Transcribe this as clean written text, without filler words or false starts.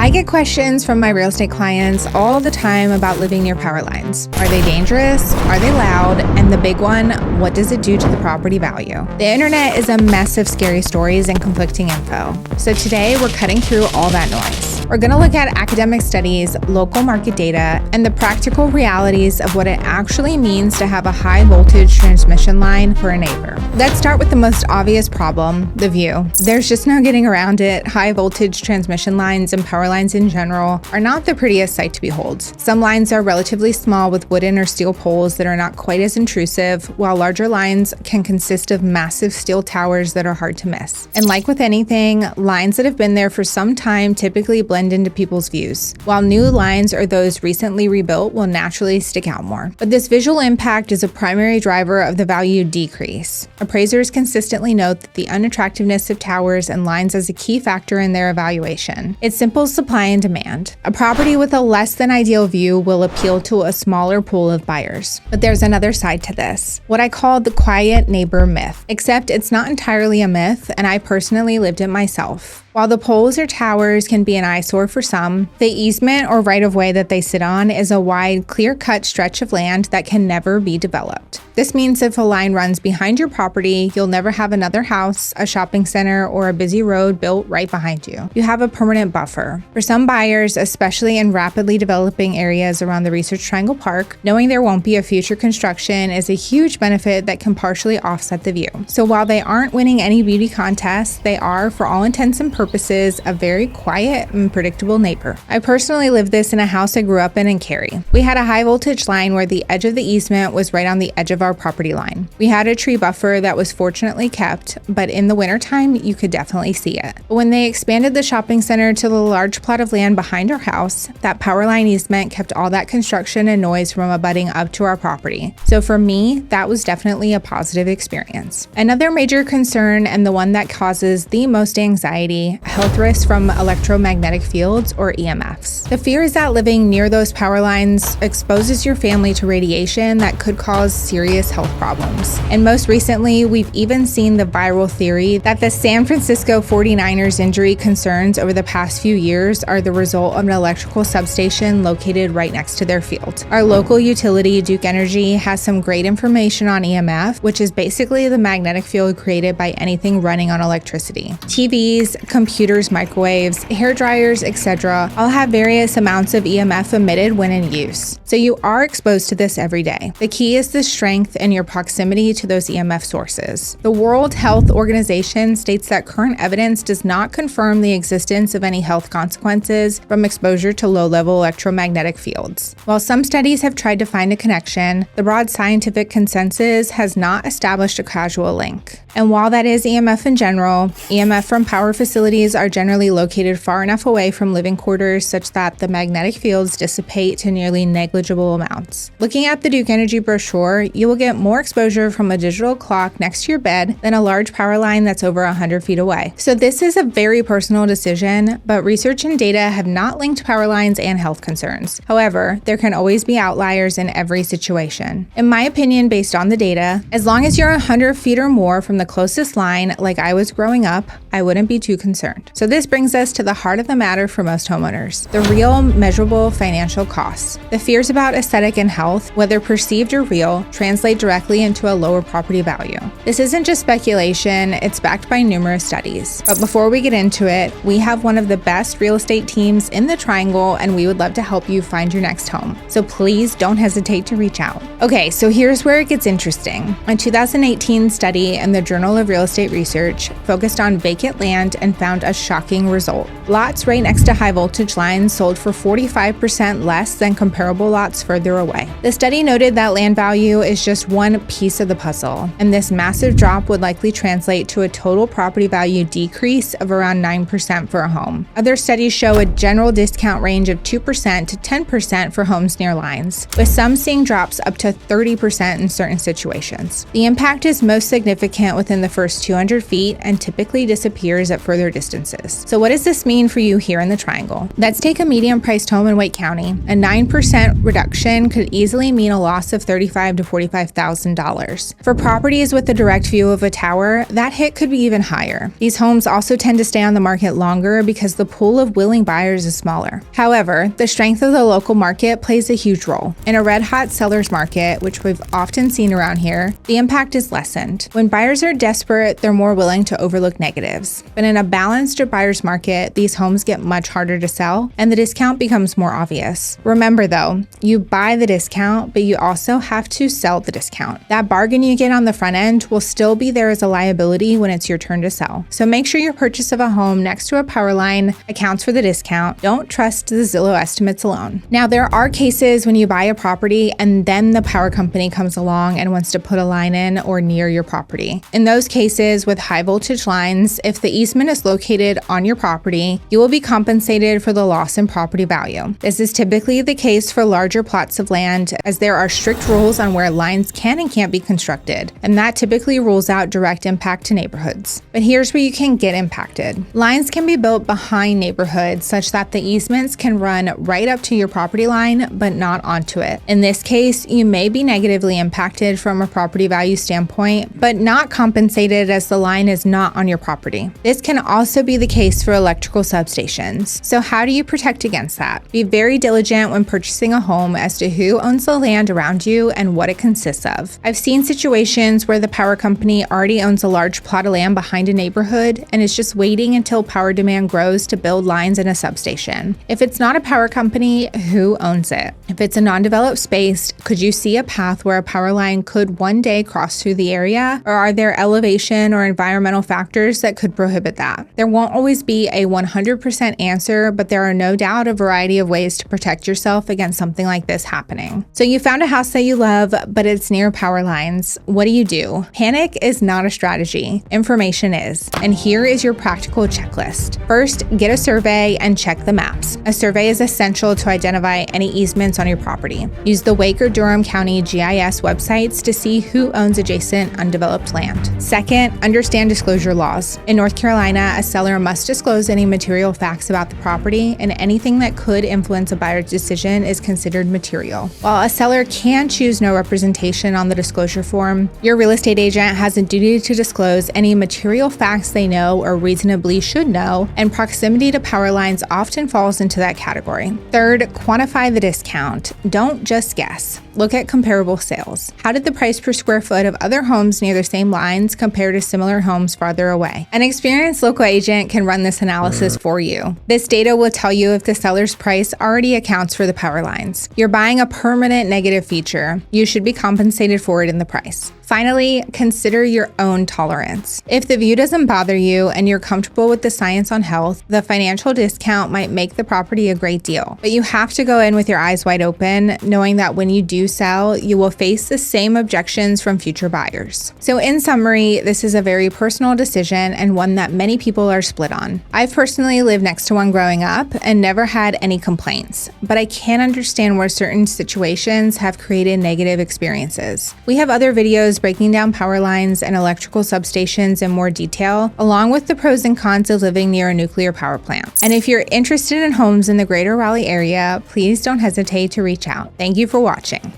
I get questions from my real estate clients all the time about living near power lines. Are they dangerous? Are they loud? And the big one, what does it do to the property value? The internet is a mess of scary stories and conflicting info. So today we're cutting through all that noise. We're going to look at academic studies, local market data, and the practical realities of what it actually means to have a high voltage transmission line for a neighbor. Let's start with the most obvious problem, the view. There's just no getting around it. High voltage transmission lines and power lines in general are not the prettiest sight to behold. Some lines are relatively small with wooden or steel poles that are not quite as intrusive, while larger lines can consist of massive steel towers that are hard to miss. And like with anything, lines that have been there for some time typically blend into people's views, while new lines or those recently rebuilt will naturally stick out more. But this visual impact is a primary driver of the value decrease. Appraisers consistently note that the unattractiveness of towers and lines is a key factor in their evaluation. It's simple supply and demand. A property with a less than ideal view will appeal to a smaller pool of buyers. But there's another side to this, what I call the quiet neighbor myth. Except it's not entirely a myth, and I personally lived it myself. While the poles or towers can be an eyesore for some, the easement or right-of-way that they sit on is a wide, clear-cut stretch of land that can never be developed. This means if a line runs behind your property, you'll never have another house, a shopping center, or a busy road built right behind you. You have a permanent buffer. For some buyers, especially in rapidly developing areas around the Research Triangle Park, knowing there won't be a future construction is a huge benefit that can partially offset the view. So while they aren't winning any beauty contests, they are, for all intents and purposes, a very quiet and predictable neighbor. I personally lived this in a house I grew up in Cary. We had a high voltage line where the edge of the easement was right on the edge of our property line. We had a tree buffer that was fortunately kept, but in the wintertime, you could definitely see it. But when they expanded the shopping center to the large plot of land behind our house, that power line easement kept all that construction and noise from abutting up to our property. So for me, that was definitely a positive experience. Another major concern, and the one that causes the most anxiety, health risks from electromagnetic fields or EMFs. The fear is that living near those power lines exposes your family to radiation that could cause serious health problems. And most recently, we've even seen the viral theory that the San Francisco 49ers injury concerns over the past few years are the result of an electrical substation located right next to their field. Our local utility, Duke Energy, has some great information on EMF, which is basically the magnetic field created by anything running on electricity. TVs, computers, microwaves, hair dryers, etc. all have various amounts of EMF emitted when in use. So you are exposed to this every day. The key is the strength and your proximity to those EMF sources. The World Health Organization states that current evidence does not confirm the existence of any health consequences from exposure to low-level electromagnetic fields. While some studies have tried to find a connection, the broad scientific consensus has not established a causal link. And while that is EMF in general, EMF from power facilities are generally located far enough away from living quarters such that the magnetic fields dissipate to nearly negligible amounts. Looking at the Duke Energy brochure, you will get more exposure from a digital clock next to your bed than a large power line that's over 100 feet away. So this is a very personal decision, but research and data have not linked power lines and health concerns. However, there can always be outliers in every situation. In my opinion, based on the data, as long as you're 100 feet or more from the closest line, like I was growing up, I wouldn't be too concerned. So this brings us to the heart of the matter for most homeowners, the real measurable financial costs. The fears about aesthetic and health, whether perceived or real, translate directly into a lower property value. This isn't just speculation, it's backed by numerous studies. But before we get into it, we have one of the best real estate teams in the Triangle, and we would love to help you find your next home. So please don't hesitate to reach out. Okay, so here's where it gets interesting. A 2018 study in the Journal of Real Estate Research focused on vacant land and found a shocking result. Lots right next to high voltage lines sold for 45% less than comparable lots further away. The study noted that land value is just one piece of the puzzle, and this massive drop would likely translate to a total property value decrease of around 9% for a home. Other studies show a general discount range of 2% to 10% for homes near lines, with some seeing drops up to 30% in certain situations. The impact is most significant within the first 200 feet and typically disappears at further distances. So what does this mean for you here in the Triangle? Let's take a medium-priced home in Wake County. A 9% reduction could easily mean a loss of $35,000 to $45,000. For properties with a direct view of a tower, that hit could be even higher. These homes also tend to stay on the market longer because the pool of willing buyers is smaller. However, the strength of the local market plays a huge role. In a red-hot seller's market, which we've often seen around here, the impact is lessened. When buyers are desperate, they're more willing to overlook negatives. But in a balanced buyer's market, these homes get much harder to sell, and the discount becomes more obvious. Remember though, you buy the discount, but you also have to sell the discount. That bargain you get on the front end will still be there as a liability when it's your turn to sell. So make sure your purchase of a home next to a power line accounts for the discount. Don't trust the Zillow estimates alone. Now, there are cases when you buy a property and then the power company comes along and wants to put a line in or near your property. In those cases with high voltage lines, if the easement is located on your property, you will be compensated for the loss in property value. This is typically the case for larger plots of land, as there are strict rules on where lines can and can't be constructed, and that typically rules out direct impact to neighborhoods. But here's where you can get impacted. Lines can be built behind neighborhoods such that the easements can run right up to your property line, but not onto it. In this case, you may be negatively impacted from a property value standpoint, but not compensated as the line is not on your property. This can also be the case for electrical substations. So how do you protect against that? Be very diligent when purchasing a home as to who owns the land around you and what it consists of. I've seen situations where the power company already owns a large plot of land behind a neighborhood and is just waiting until power demand grows to build lines in a substation. If it's not a power company, who owns it? If it's a non-developed space, could you see a path where a power line could one day cross through the area? Or are there elevation or environmental factors that could prohibit that? There won't always be a 100% answer, but there are no doubt a variety of ways to protect yourself against something like this happening. So you found a house that you love, but it's near power lines. What do? Panic is not a strategy. Information is. And here is your practical checklist. First, get a survey and check the maps. A survey is essential to identify any easements on your property. Use the Wake or Durham County GIS websites to see who owns adjacent undeveloped land. Second, understand disclosure laws. In North Carolina, a seller must disclose any material facts about the property, and anything that could influence a buyer's decision is considered material. While a seller can choose no representation on the disclosure form, your real estate agent has a duty to disclose any material facts they know or reasonably should know, and proximity to power lines often falls into that category. Third, quantify the discount. Don't just guess. Look at comparable sales. How did the price per square foot of other homes near the same lines compare to similar homes farther away? An experienced local agent can run this analysis for you. This data will tell you if the seller's price already accounts for the power lines. You're buying a permanent negative feature. You should be compensated for it in the price. Finally, consider your own tolerance. If the view doesn't bother you and you're comfortable with the science on health, the financial discount might make the property a great deal. But you have to go in with your eyes wide open, knowing that when you do sell, you will face the same objections from future buyers. So in summary, this is a very personal decision and one that many people are split on. I've personally lived next to one growing up and never had any complaints, but I can understand where certain situations have created negative experiences. We have other videos breaking down power lines and electrical substations in more detail, along with the pros and cons of living near a nuclear power plant. And if you're interested in homes in the greater Raleigh area, please don't hesitate to reach out. Thank you for watching.